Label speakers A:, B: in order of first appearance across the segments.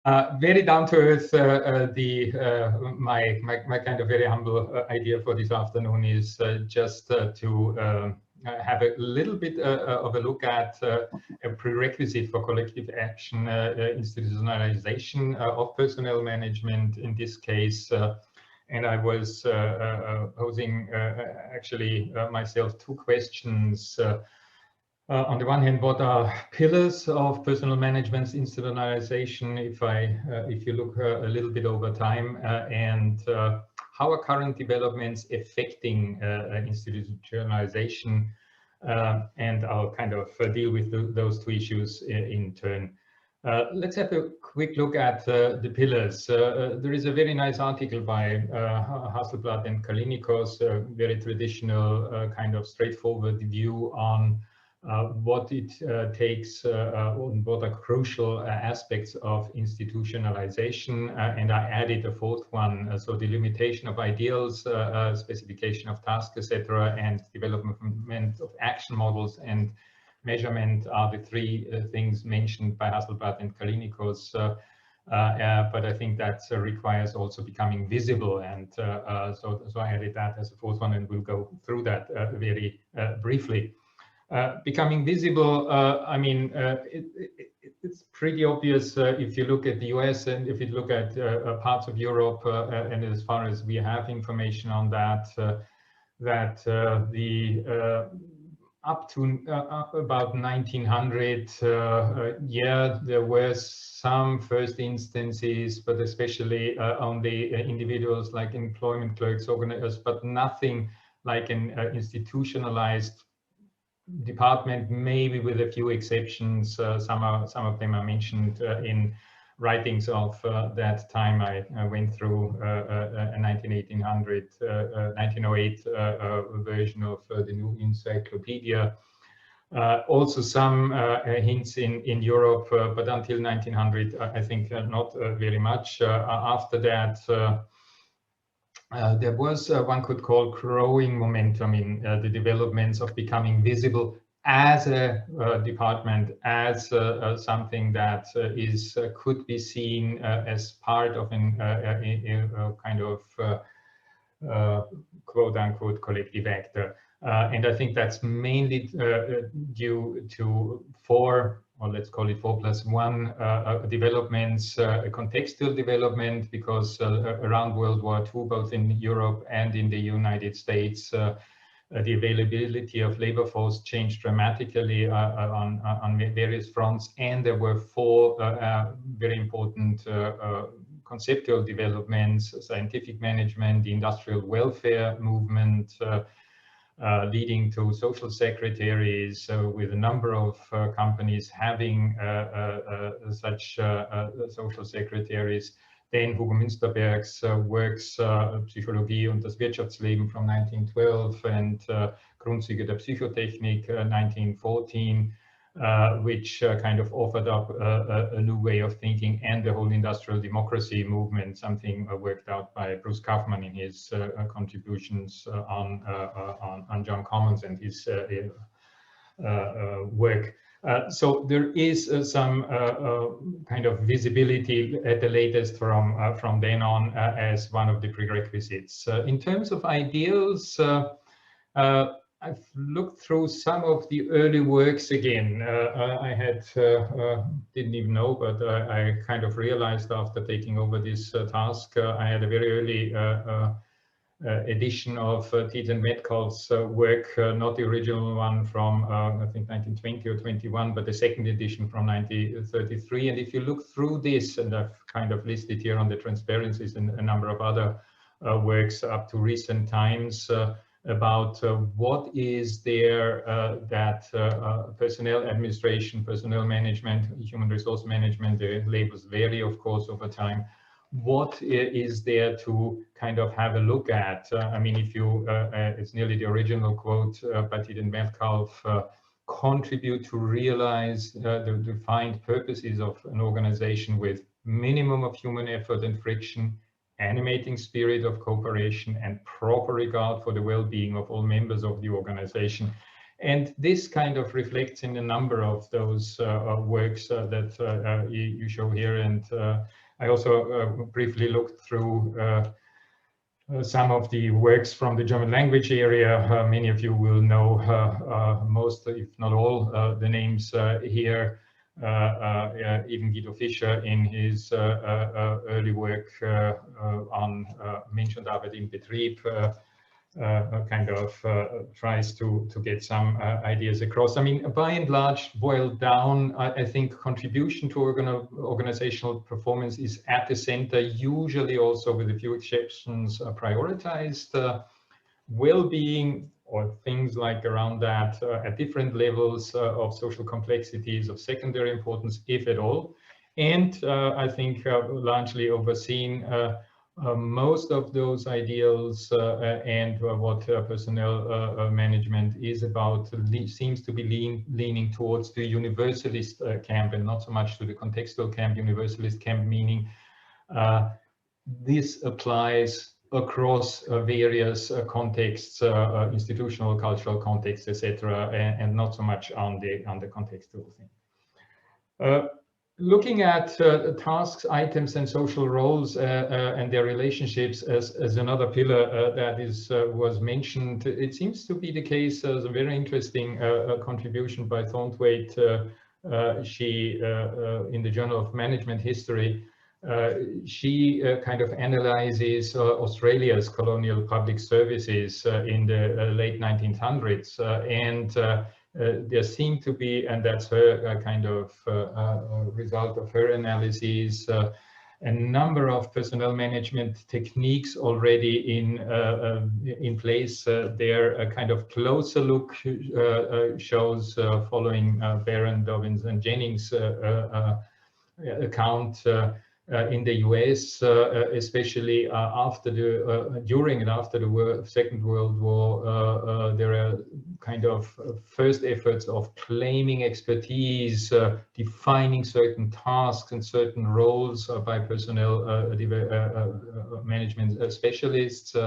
A: Very down to earth. My kind of very humble idea for this afternoon is just to have a little bit of a look at a prerequisite for collective action, institutionalization of personnel management in this case. And I was posing actually myself two questions. On the one hand, what are pillars of personal management's institutionalization, if you look a little bit over time, and how are current developments affecting institutionalization? And I'll kind of deal with those two issues in turn. Let's have a quick look at the pillars. There is a very nice article by Hasselblad and Kalinikos, a very traditional kind of straightforward view on what it takes, what are crucial aspects of institutionalization, and I added a fourth one, so the limitation of ideals, specification of tasks, etc., and development of action models and measurement are the three things mentioned by Hasselblad and Kalinikos. But I think that requires also becoming visible, and so I added that as a fourth one, and we'll go through that very briefly. Becoming visible, I mean, it's pretty obvious if you look at the US and if you look at parts of Europe, and as far as we have information on that, up to about 1900, yeah, there were some first instances, but especially on the individuals like employment clerks, organizers, but nothing like an institutionalized department, maybe with a few exceptions. Some of them are mentioned in writings of that time. I went through a 1908 version of the New Encyclopedia. Also some hints in Europe, but until 1900, I think not very much. After that, there was, one could call, growing momentum in the developments of becoming visible as a department, as something that could be seen as part of a kind of quote-unquote collective actor. And I think that's mainly due to four, or let's call it 4+1 developments, a contextual development, because around World War II, both in Europe and in the United States, the availability of labor force changed dramatically on various fronts, and there were four very important conceptual developments: scientific management, the industrial welfare movement, leading to social secretaries, with a number of companies having such social secretaries. Then Hugo Münsterberg's works Psychologie und das Wirtschaftsleben from 1912 and Grundzüge der Psychotechnik 1914, which kind of offered up a new way of thinking, and the whole industrial democracy movement, something worked out by Bruce Kaufman in his contributions on John Commons and his work. So there is some kind of visibility at the latest from then on as one of the prerequisites. In terms of ideals, I've looked through some of the early works again. I had, didn't even know, but I kind of realized after taking over this task, I had a very early edition of Tietz and Metcalf's work, not the original one from I think 1920 or 21, but the second edition from 1933. And if you look through this, and I've kind of listed here on the transparencies and a number of other works up to recent times, about what is there that personnel administration, personnel management, human resource management, the labels vary, of course, over time. What is there to kind of have a look at? I mean, if you, it's nearly the original quote by Tietz and Metcalf, contribute to realize the defined purposes of an organization with minimum of human effort and friction, animating spirit of cooperation, and proper regard for the well-being of all members of the organization. And this kind of reflects in a number of those works that you show here. And I also briefly looked through some of the works from the German language area. Many of you will know most, if not all, the names here. Even Guido Fischer in his early work on Menschenarbeit im Betrieb kind of tries to get some ideas across. I mean, by and large, boiled down, I think contribution to organizational performance is at the center, usually also with a few exceptions prioritized. Well-being or things like around that at different levels of social complexities of secondary importance, if at all. And I think largely overseen most of those ideals and what personnel management is about seems to be leaning towards the universalist camp and not so much to the contextual camp. Universalist camp meaning this applies across various contexts, institutional, cultural contexts, etc., and not so much on the contextual thing. Looking at tasks, items, and social roles and their relationships as another pillar that was mentioned, it seems to be the case as a very interesting contribution by Thornthwaite. She, in the Journal of Management History, she kind of analyzes Australia's colonial public services in the late 1900s, and there seem to be, and that's her kind of result of her analysis, a number of personnel management techniques already in place. There, a kind of closer look shows following Barron, Dobbins, and Jennings' account in the US, especially during and after the Second World War. There are kind of first efforts of claiming expertise, defining certain tasks and certain roles by personnel management specialists.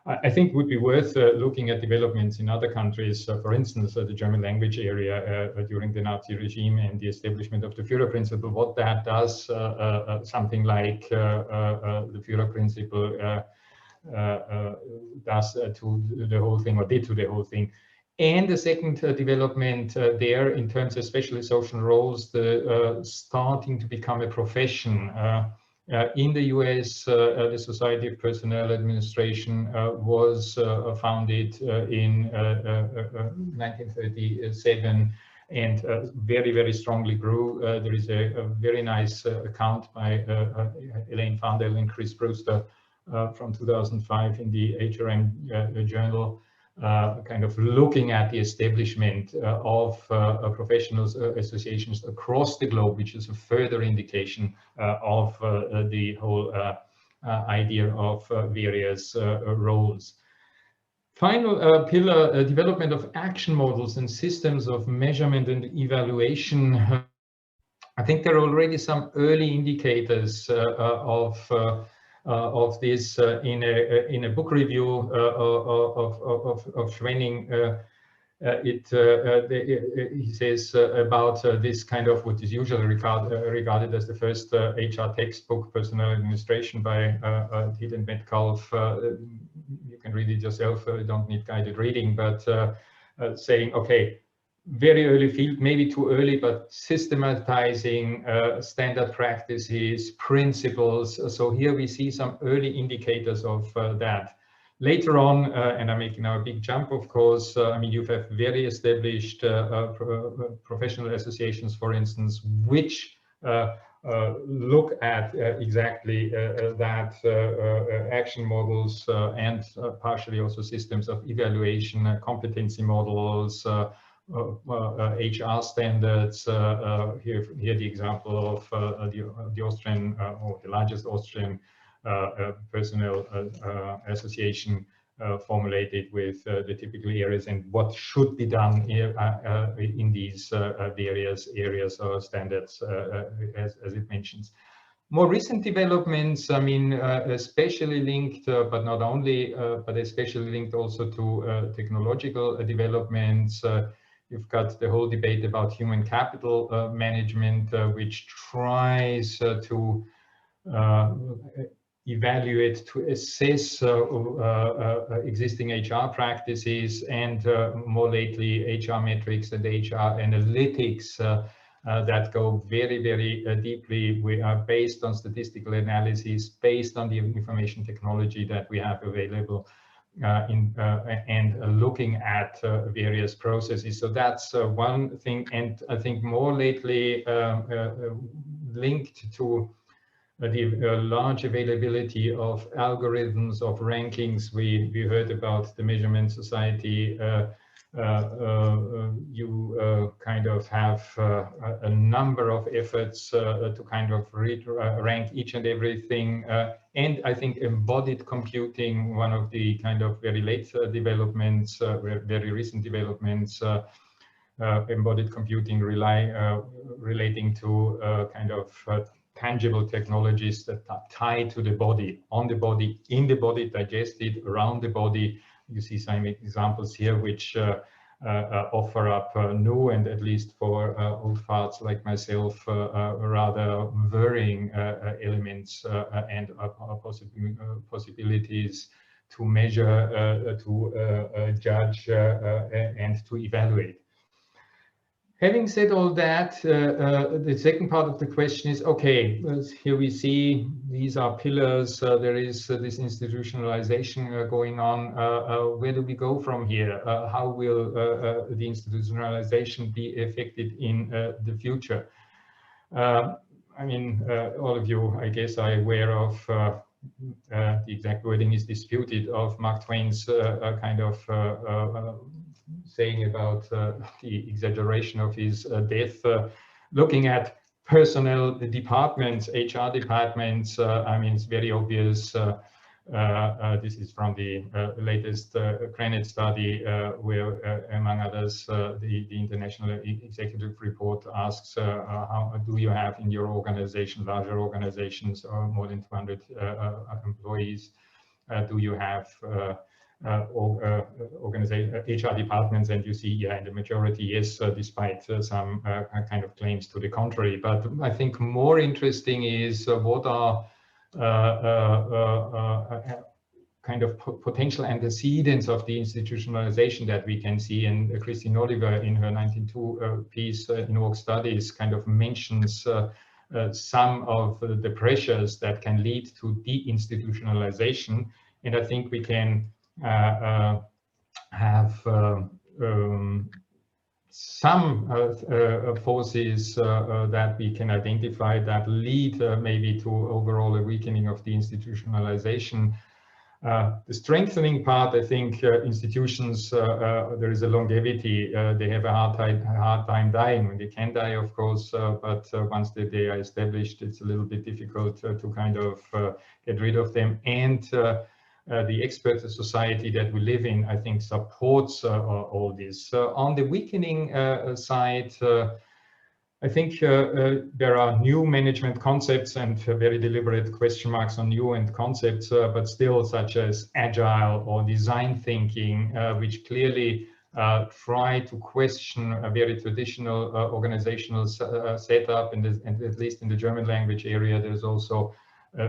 A: I think would be worth looking at developments in other countries, for instance, the German language area during the Nazi regime and the establishment of the Führer principle, what that does, something like the Führer principle does to the whole thing, or did to the whole thing. And the second development there in terms of especially social roles, starting to become a profession. In the US, the Society of Personnel Administration was founded in 1937 and very, very strongly grew. There is a very nice account by Elaine Fandel and Chris Brewster from 2005 in the SHRM journal, kind of looking at the establishment of professional associations across the globe, which is a further indication of the whole idea of various roles. Final pillar, development of action models and systems of measurement and evaluation. I think there are already some early indicators of this in a book review of Schwenning. He says about this kind of what is usually regarded as the first HR textbook, Personnel Administration by Thiel and Metcalf. You can read it yourself, you don't need guided reading, but saying, okay, very early field, maybe too early, but systematizing standard practices, principles. So here we see some early indicators of that. Later on, and I'm making now a big jump, of course, I mean, you have very established professional associations, for instance, which look at exactly that action models and partially also systems of evaluation, competency models, HR standards. Here the example of the Austrian or the largest Austrian personnel association formulated with the typical areas and what should be done here, in these various areas or standards as it mentions. More recent developments, I mean, especially linked, but not only, but especially linked also to technological developments. You've got the whole debate about human capital management, which tries to evaluate, to assess existing HR practices, and more lately HR metrics and HR analytics that go very, very deeply. We are based on statistical analysis, based on the information technology that we have available, and looking at various processes. So that's one thing. And I think more lately linked to the large availability of algorithms, of rankings. We heard about the Measurement Society. You kind of have a number of efforts to kind of rank each and everything. And I think embodied computing, one of the kind of very late developments, very recent developments, embodied computing relating to kind of tangible technologies that are tied to the body, on the body, in the body, digested, around the body. You see some examples here which offer up new, and at least for old farts like myself, rather varying elements and possibilities to measure, to judge, and to evaluate. Having said all that, the second part of the question is, okay, here we see these are pillars, there is this institutionalization going on. Where do we go from here? How will the institutionalization be affected in the future? I mean, all of you, I guess, are aware of the exact wording is disputed, of Mark Twain's kind of saying about the exaggeration of his death, looking at personnel departments, HR departments. I mean, it's very obvious. This is from the latest Granite study, where, among others, the International Executive Report asks, how do you have in your organization, larger organizations, or more than 200 employees, do you have HR departments? And you see, yeah, in the majority, yes, despite some kind of claims to the contrary. But I think more interesting is what are kind of potential antecedents of the institutionalization that we can see. And Christine Oliver, in her 1992 piece in Work Studies, kind of mentions some of the pressures that can lead to deinstitutionalization. And I think we can have some forces that we can identify that lead maybe to overall a weakening of the institutionalization. The strengthening part, I think institutions, there is a longevity. They have a hard time dying. When they can die, of course, but once they are established, it's a little bit difficult to kind of get rid of them. And the expert society that we live in, I think, supports all this. On the weakening side, I think there are new management concepts and very deliberate question marks on new and concepts, but still, such as agile or design thinking, which clearly try to question a very traditional organizational setup. And at least in the German language area, there's also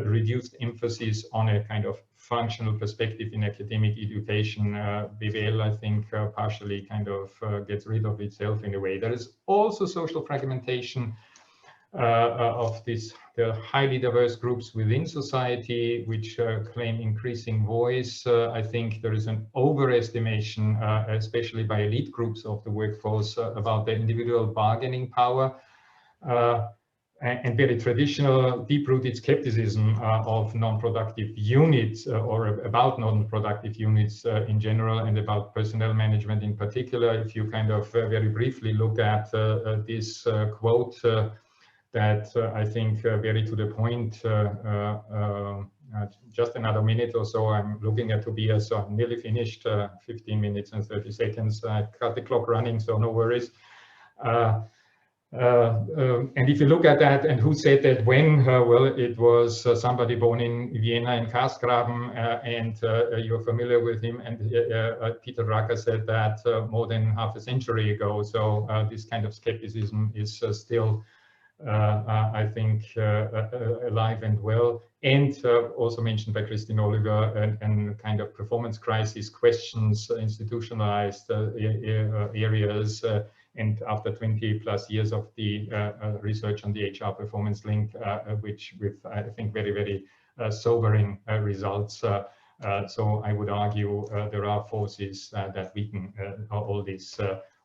A: reduced emphasis on a kind of functional perspective in academic education. BWL, I think, partially kind of gets rid of itself in a way. There is also social fragmentation of the highly diverse groups within society, which claim increasing voice. I think there is an overestimation, especially by elite groups of the workforce, about their individual bargaining power. And very traditional, deep-rooted skepticism of non-productive units, or about non-productive units in general, and about personnel management in particular. If you kind of very briefly look at this quote that I think very to the point, just another minute or so, I'm looking at Tobias, so I'm nearly finished, 15 minutes and 30 seconds. I got the clock running, so no worries. And if you look at that, and who said that when, well, it was somebody born in Vienna in Karlsgraben, and you're familiar with him. And Peter Drucker said that more than half a century ago. So this kind of skepticism is still, I think, alive and well. And also mentioned by Christine Oliver, and kind of performance crisis questions, institutionalized areas. And after 20 plus years of the research on the HR performance link, which with, I think, very, very sobering results. So I would argue there are forces that weaken all this.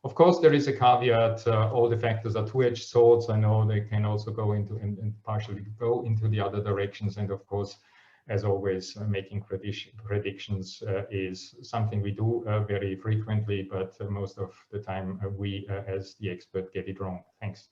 A: Of course, there is a caveat. All the factors are two-edged swords. I know they can also go into and partially go into the other directions. And of course, as always, making predictions is something we do very frequently, but most of the time we, as the expert, get it wrong. Thanks.